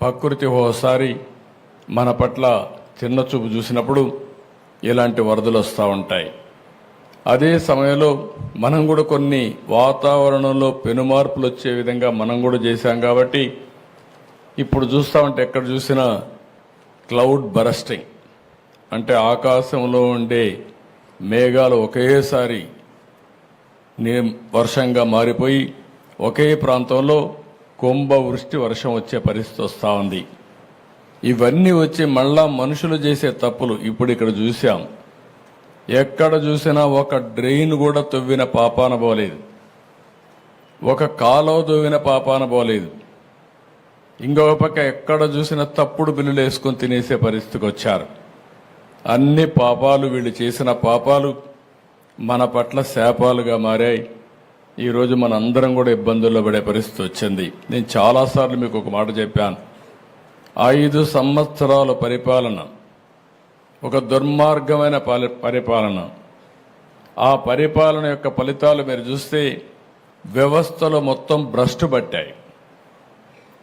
ప్రకృతి ఓసారి మన పట్ల చిన్న చూపు చూసినప్పుడు ఇలాంటి వరదలు వస్తూ ఉంటాయి. అదే సమయంలో మనం కూడా కొన్ని వాతావరణంలో పెనుమార్పులు వచ్చే విధంగా మనం కూడా చేశాం. కాబట్టి ఇప్పుడు చూస్తూ ఉంటే ఎక్కడ చూసినా క్లౌడ్ బరస్టింగ్ అంటే ఆకాశంలో ఉండే మేఘాలు ఒకేసారి వర్షంగా మారిపోయి ఒకే ప్రాంతంలో కుంభవృష్టి వర్షం వచ్చే పరిస్థితి వస్తూ ఉంది. ఇవన్నీ వచ్చి మళ్ళా మనుషులు చేసే తప్పులు ఇప్పుడు ఇక్కడ చూసాం. ఎక్కడ చూసినా ఒక డ్రైన్ కూడా తవ్విన పాపాన పోలేదు, ఒక కాలువ తవ్విన పాపాన పోలేదు. ఇంకొక పక్క ఎక్కడ చూసినా తప్పుడు బిల్లులు వేసుకొని తినేసే పరిస్థితికి వచ్చారు. అన్ని పాపాలు వీళ్ళు చేసిన పాపాలు మన పట్ల శాపాలుగా మారాయి. ఈరోజు మన అందరం కూడా ఇబ్బందుల్లో పడే పరిస్థితి వచ్చింది. నేను చాలాసార్లు మీకు ఒక మాట చెప్పాను. 5 సంవత్సరాల పరిపాలన ఒక దుర్మార్గమైన పరిపాలన. ఆ పరిపాలన యొక్క ఫలితాలు మీరు చూస్తే వ్యవస్థలో మొత్తం భ్రష్టు పట్టాయి.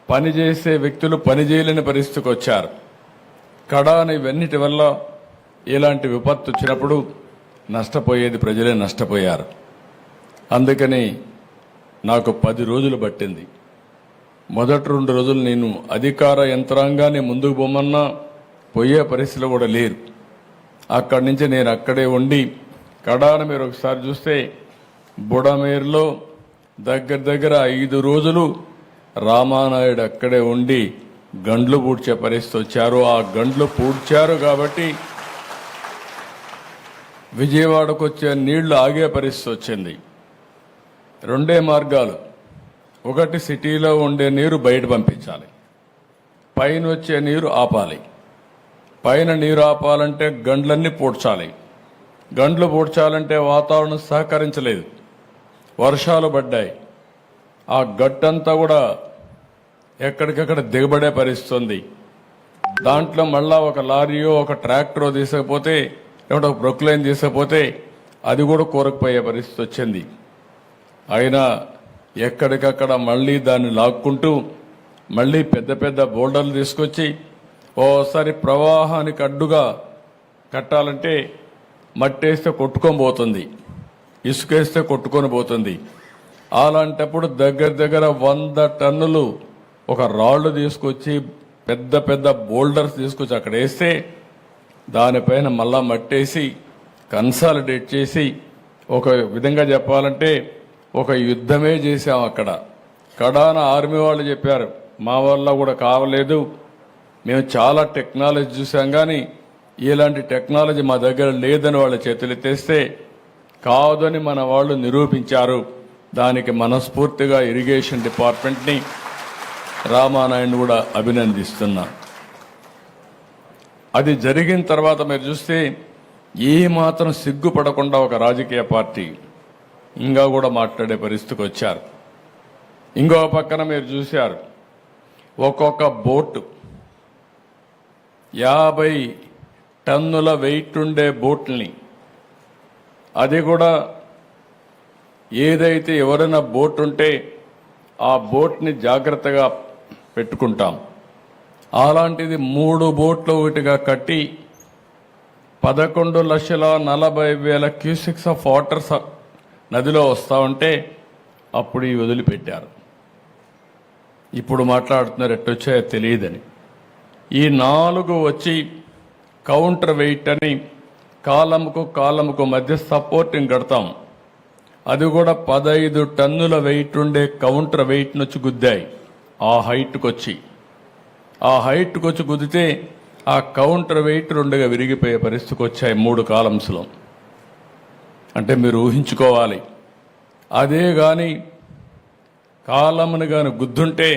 పనిచేసే వ్యక్తులు పనిచేయలేని పరిస్థితికి వచ్చారు. కడాని ఇవన్నిటి వల్ల ఇలాంటి విపత్తు వచ్చినప్పుడు నష్టపోయేది ప్రజలే నష్టపోయారు. అందుకని నాకు 10 రోజులు పట్టింది. మొదటి 2 రోజులు నేను అధికార యంత్రాంగాన్ని ముందుకు పోమన్నా పోయే పరిస్థితులు కూడా లేరు. అక్కడి నుంచి నేను అక్కడే ఉండి కడాన మీరు ఒకసారి చూస్తే బుడమేరులో దగ్గర 5 రోజులు రామానాయుడు అక్కడే ఉండి గండ్లు పూడ్చే పరిస్థితి వచ్చారు. ఆ గండ్లు పూడ్చారు కాబట్టి విజయవాడకు వచ్చే నీళ్లు ఆగే పరిస్థితి వచ్చింది. 2 మార్గాలు. ఒకటి సిటీలో ఉండే నీరు బయట పంపించాలి, పైన వచ్చే నీరు ఆపాలి. పైన నీరు ఆపాలంటే గండ్లన్నీ పూడ్చాలి. గండ్లు పూడ్చాలంటే వాతావరణం సహకరించలేదు, వర్షాలు పడ్డాయి. ఆ గట్టంతా కూడా ఎక్కడికక్కడ దిగబడే పరిస్థితి ఉంది. దాంట్లో మళ్ళా ఒక లారీయో ఒక ట్రాక్టరో తీసుకపోతే లేకుంటే ఒక ప్రొక్లైన్ తీసుకపోతే అది కూడా కూరకపోయే పరిస్థితి వచ్చింది. అయినా ఎక్కడికక్కడ మళ్ళీ దాన్ని లాక్కుంటూ మళ్ళీ పెద్ద పెద్ద బోల్డర్లు తీసుకొచ్చి ఓసారి ప్రవాహానికి అడ్డుగా కట్టాలంటే మట్టేస్తే కొట్టుకొని పోతుంది, ఇసుకేస్తే కొట్టుకొని పోతుంది. అలాంటప్పుడు దగ్గర 100 టన్నులు ఒక రాళ్లు తీసుకొచ్చి పెద్ద పెద్ద బోల్డర్స్ తీసుకొచ్చి అక్కడ వేస్తే దానిపైన మళ్ళా మట్టేసి కన్సాలిడేట్ చేసి ఒక విధంగా చెప్పాలంటే ఒక యుద్ధమే చేశాం. అక్కడ కడాన ఆర్మీ వాళ్ళు చెప్పారు మా వల్ల కూడా కావలేదు, మేము చాలా టెక్నాలజీ చూసాం కానీ ఇలాంటి టెక్నాలజీ మా దగ్గర లేదని వాళ్ళ చేతులెత్తేస్తే కాదని మన వాళ్ళు నిరూపించారు. దానికి మనస్ఫూర్తిగా ఇరిగేషన్ డిపార్ట్మెంట్ని రామానాయుడు కూడా అభినందిస్తున్నా. అది జరిగిన తర్వాత మీరు చూస్తే ఏమాత్రం సిగ్గుపడకుండా ఒక రాజకీయ పార్టీ ఇంకా కూడా మాట్లాడే పరిస్థితికి వచ్చారు. ఇంకో పక్కన మీరు చూశారు ఒక్కొక్క బోటు 50 టన్నుల వెయిట్ ఉండే బోట్ని, అది కూడా ఏదైతే ఎవరైనా బోట్ ఉంటే ఆ బోట్ని జాగ్రత్తగా పెట్టుకుంటాం. అలాంటిది 3 బోట్లు ఒకటిగా కట్టి 11,40,000 క్యూసెక్స్ ఆఫ్ వాటర్ నదిలో వస్తూ ఉంటే అప్పుడు ఈ వదిలిపెట్టారు. ఇప్పుడు మాట్లాడుతున్నారు ఎట్టొచ్చాయో తెలియదని. ఈ 4 వచ్చి కౌంటర్ వెయిట్ అని కాలముకు మధ్య సపోర్టింగ్ కడతాం. అది కూడా 15 టన్నుల వెయిట్ ఉండే కౌంటర్ వెయిట్ నుంచి గుద్దాయి. ఆ హైట్కి వచ్చి గుద్దితే ఆ కౌంటర్ వెయిట్ 2గా విరిగిపోయే పరిస్థితికి వచ్చాయి 3 కాలమ్స్లో. అంటే మీరు ఊహించుకోవాలి, అదే కానీ కాలమును కానీ గుద్దుంటే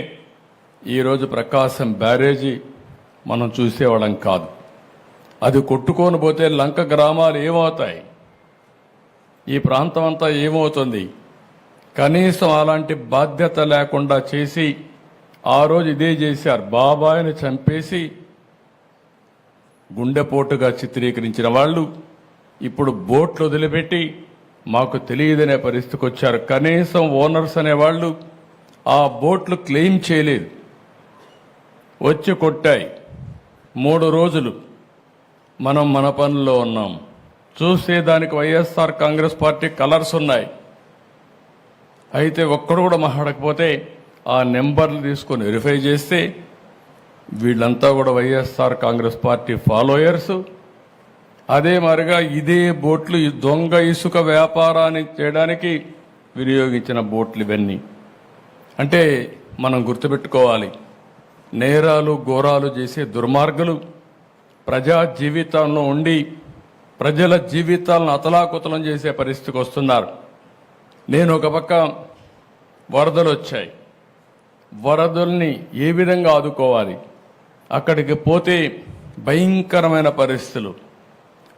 ఈరోజు ప్రకాశం బ్యారేజీ మనం చూసేవాళ్ళం కాదు. అది కొట్టుకొని పోతే లంక గ్రామాలు ఏమవుతాయి, ఈ ప్రాంతం అంతా ఏమవుతుంది? కనీసం అలాంటి బాధ్యత లేకుండా చేసి ఆ రోజు ఇదే చేశారు. బాబాయిని చంపేసి గుండెపోటుగా చిత్రీకరించిన వాళ్ళు ఇప్పుడు బోట్లు వదిలిపెట్టి మాకు తెలియదనే పరిస్థితికి వచ్చారు. కనీసం ఓనర్స్ అనేవాళ్ళు ఆ బోట్లు క్లెయిమ్ చేయలేదు. వచ్చి కొట్టాయి. 3 రోజులు మనం మన పనుల్లో ఉన్నాం. చూస్తే దానికి వైఎస్ఆర్ కాంగ్రెస్ పార్టీ కలర్స్ ఉన్నాయి. అయితే ఒక్కడు కూడా మాట్లాడకపోతే ఆ నెంబర్లు తీసుకొని వెరిఫై చేస్తే వీళ్ళంతా కూడా వైఎస్ఆర్ కాంగ్రెస్ పార్టీ ఫాలోయర్స్. అదే మరిగా ఇదే బోట్లు ఈ దొంగ ఇసుక వ్యాపారాన్ని చేయడానికి వినియోగించిన బోట్లు ఇవన్నీ. అంటే మనం గుర్తుపెట్టుకోవాలి, నేరాలు ఘోరాలు చేసే దుర్మార్గులు ప్రజా జీవితాల్లో ఉండి ప్రజల జీవితాలను అతలాకుతలం చేసే పరిస్థితికి వస్తున్నారు. నేను ఒక పక్క వరదలు వచ్చాయి, వరదల్ని ఏ విధంగా ఆదుకోవాలి, అక్కడికి పోతే భయంకరమైన పరిస్థితులు.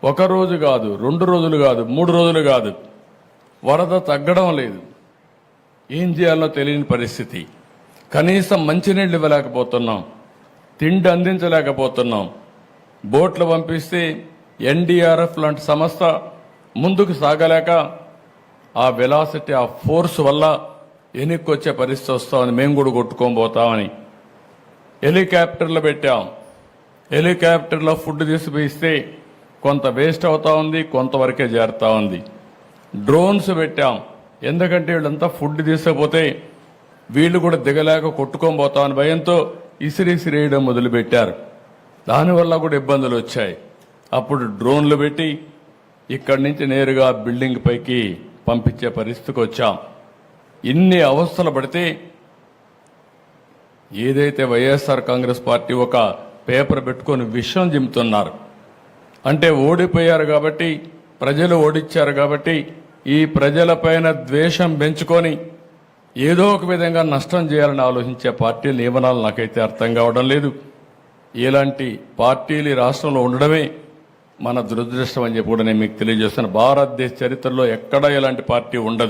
1 రోజు కాదు, 2 రోజులు కాదు, 3 రోజులు కాదు, వరద తగ్గడం లేదు. ఏం చేయాలో తెలియని పరిస్థితి. కనీసం మంచినీళ్ళు ఇవ్వలేకపోతున్నాం, తిండి అందించలేకపోతున్నాం. బోట్లు పంపిస్తే ఎన్డీఆర్ఎఫ్ లాంటి సంస్థ ముందుకు సాగలేక ఆ వెలాసిటీ, ఆ ఫోర్స్ వల్ల వెనక్కొచ్చే పరిస్థితి వస్తామని మేము కూడా కొట్టుకొని పోతామని హెలికాప్టర్లు పెట్టాం. హెలికాప్టర్లో ఫుడ్ తీసుకుపోయిస్తే కొంత వేస్ట్ అవుతా ఉంది, కొంతవరకే చేరుతా ఉంది. డ్రోన్స్ పెట్టాం, ఎందుకంటే వీళ్ళంతా ఫుడ్ తీసుకుపోతే వీళ్ళు కూడా దిగలేక కొట్టుకొని పోతామని భయంతో ఇసిరేయడం మొదలుపెట్టారు. దానివల్ల కూడా ఇబ్బందులు వచ్చాయి. అప్పుడు డ్రోన్లు పెట్టి ఇక్కడి నుంచి నేరుగా బిల్డింగ్ పైకి పంపించే పరిస్థితికి వచ్చాం. ఇన్ని అవస్థలు పడితే ఏదైతే వైఎస్ఆర్ కాంగ్రెస్ పార్టీ ఒక పేపర్ పెట్టుకొని విషయం జిమ్ముతున్నారు అంటే ఓడిపోయారు కాబట్టి, ప్రజలు ఓడిచ్చారు కాబట్టి ఈ ప్రజలపైన ద్వేషం పెంచుకొని ఏదో ఒక విధంగా నష్టం చేయాలని ఆలోచించే పార్టీ నియమనాలు నాకైతే అర్థం కావడం లేదు. ఇలాంటి పార్టీలు ఈ రాష్ట్రంలో ఉండడమే మన దురదృష్టం అని చెప్పి కూడా నేను మీకు తెలియజేస్తాను. భారతదేశ చరిత్రలో ఎక్కడా ఇలాంటి పార్టీ ఉండదు.